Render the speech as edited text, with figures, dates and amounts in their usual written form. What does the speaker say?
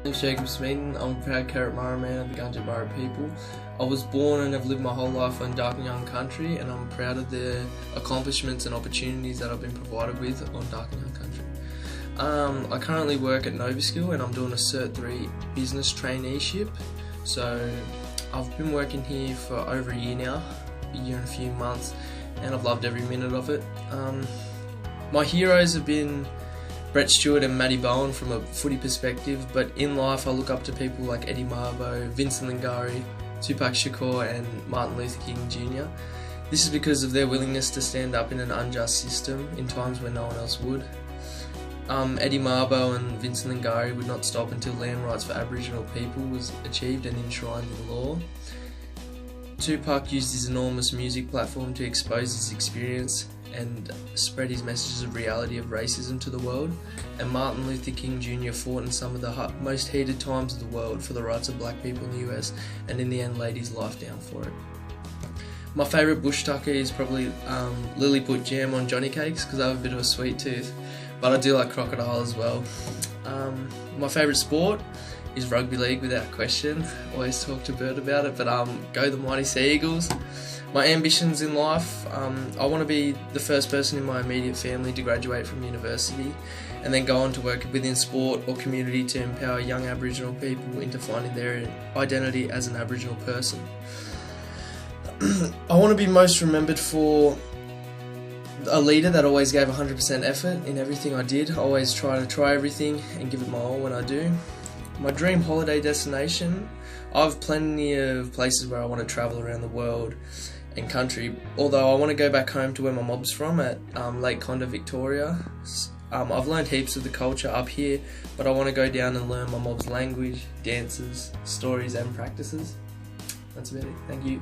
I'm Jacob Smeaton. I'm a proud Carrot man of the Gunja people. I was born and have lived my whole life on Dark and Young country, and I'm proud of the accomplishments and opportunities that I've been provided with on Dark and Young country. I currently work at Novaskill and I'm doing a Cert 3 business traineeship. So I've been working here for over a year now, a year and a few months, and I've loved every minute of it. My heroes have been Brett Stewart and Matty Bowen from a footy perspective, but in life I look up to people like Eddie Mabo, Vincent Lingari, Tupac Shakur and Martin Luther King Jr. This is because of their willingness to stand up in an unjust system in times when no one else would. Eddie Mabo and Vincent Lingari would not stop until land rights for Aboriginal people was achieved and enshrined in law. Tupac used his enormous music platform to expose his experience and spread his messages of reality of racism to the world, and Martin Luther King Jr. fought in some of the most heated times of the world for the rights of black people in the US, and in the end laid his life down for it. My favourite bush tucker is probably Lilliput jam on Johnny cakes because I have a bit of a sweet tooth, but I do like crocodile as well. My favourite sport is rugby league without question. Always talk to Bert about it, but go the mighty Sea Eagles. My ambitions in life, I want to be the first person in my immediate family to graduate from university and then go on to work within sport or community to empower young Aboriginal people into finding their identity as an Aboriginal person. I want to be most remembered for a leader that always gave 100% effort in everything I did. I always try everything and give it my all when I do. My dream holiday destination, I have plenty of places where I want to travel around the world and country, although I want to go back home to where my mob's from at Lake Conda, Victoria. I've learned heaps of the culture up here, but I want to go down and learn my mob's language, dances, stories and practices. That's about it. Thank you.